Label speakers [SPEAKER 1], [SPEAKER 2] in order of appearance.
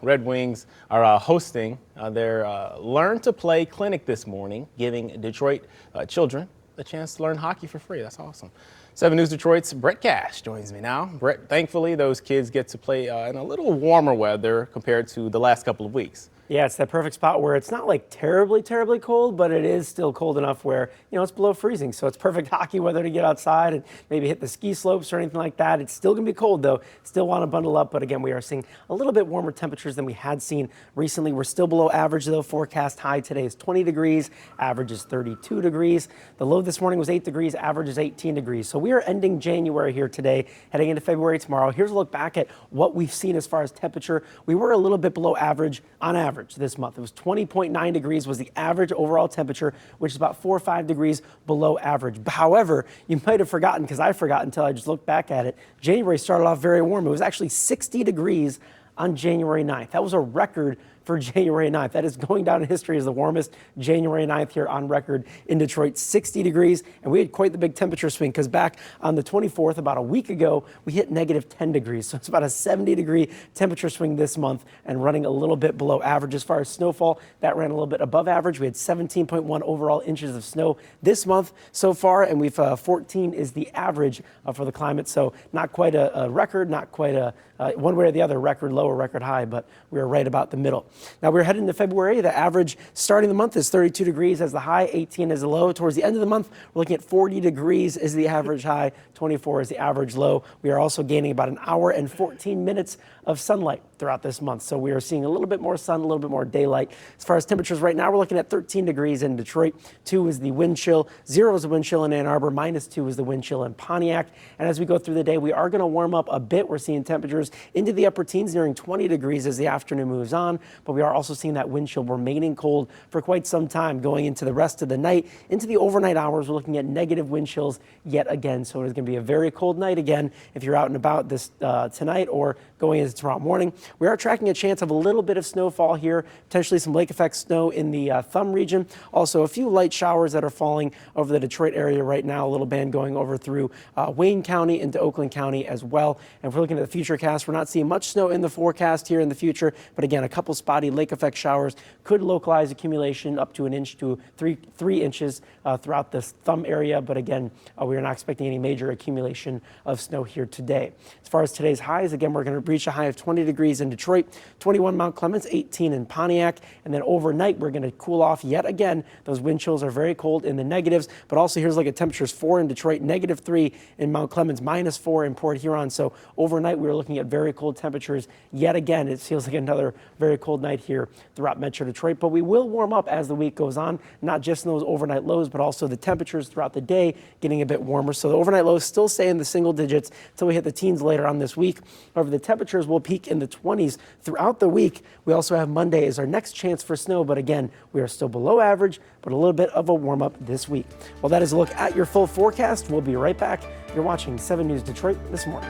[SPEAKER 1] Red Wings are hosting their Learn to Play clinic this morning, giving Detroit children a chance to learn hockey for free. That's awesome. 7 News Detroit's Brett Cash joins me now. Brett, thankfully, those kids get to play in a little warmer weather compared to the last couple of weeks.
[SPEAKER 2] Yeah, it's that perfect spot where it's not like terribly cold, but it is still cold enough where, it's below freezing. So it's perfect hockey weather to get outside and maybe hit the ski slopes or anything like that. It's still going to be cold, though. Still want to bundle up. But again, we are seeing a little bit warmer temperatures than we had seen recently. We're still below average, though. Forecast high today is 20 degrees. Average is 32 degrees. The low this morning was 8 degrees. Average is 18 degrees. So we are ending January here today, heading into February tomorrow. Here's a look back at what we've seen as far as temperature. We were a little bit below average on average this month. It was 20.9 degrees was the average overall temperature, which is about 4 or 5 degrees below average. However, you might have forgotten, because I forgot until I just looked back at it, January started off very warm. It was actually 60 degrees on January 9th. That was a record for January 9th. That is going down in history as the warmest January 9th here on record in Detroit, 60 degrees. And we had quite the big temperature swing because back on the 24th, about a week ago, we hit negative 10 degrees. So it's about a 70-degree temperature swing this month and running a little bit below average. As far as snowfall, that ran a little bit above average. We had 17.1 overall inches of snow this month so far, and we've 14 is the average for the climate. So not quite a record, not quite a one way or the other, record low or record high, but we are right about the middle. Now we're heading to February. The average starting the month is 32 degrees as the high, 18 as the low. Towards the end of the month, we're looking at 40 degrees is the average high, 24 is the average low. We are also gaining about an hour and 14 minutes of sunlight throughout this month. So we are seeing a little bit more sun, a little bit more daylight. As far as temperatures right now, we're looking at 13 degrees in Detroit. 2 is the wind chill. 0 is the wind chill in Ann Arbor. -2 is the wind chill in Pontiac. And as we go through the day, we are going to warm up a bit. We're seeing temperatures into the upper teens, nearing 20 degrees as the afternoon moves on. But we are also seeing that wind chill remaining cold for quite some time going into the rest of the night. Into the overnight hours, we're looking at negative wind chills yet again. So it is going to be a very cold night again if you're out and about this tonight or going into tomorrow morning. We are tracking a chance of a little bit of snowfall here, potentially some lake effect snow in the Thumb region. Also a few light showers that are falling over the Detroit area right now, a little band going over through Wayne County into Oakland County as well. And if we're looking at the future cast, we're not seeing much snow in the forecast here in the future, but again, a couple spotty lake effect showers could localize accumulation up to an inch to 3 inches throughout the Thumb area. But again, we are not expecting any major accumulation of snow here today. As far as today's highs, again, we're going to reach a high of 20 degrees in Detroit, 21 Mount Clemens, 18 in Pontiac, and then overnight we're going to cool off yet again. Those wind chills are very cold in the negatives, but also here's like a temperatures 4 in Detroit, -3 in Mount Clemens, -4 in Port Huron. So overnight we're looking at very cold temperatures yet again. It feels like another very cold night here throughout Metro Detroit, but we will warm up as the week goes on, not just in those overnight lows, but also the temperatures throughout the day getting a bit warmer. So the overnight lows still stay in the single digits until we hit the teens later on this week. However, the temperatures will peak in the 20s throughout the week. We also have Monday as our next chance for snow, but again, we are still below average, but a little bit of a warm up this week. Well, that is a look at your full forecast. We'll be right back. You're watching 7 News Detroit this morning.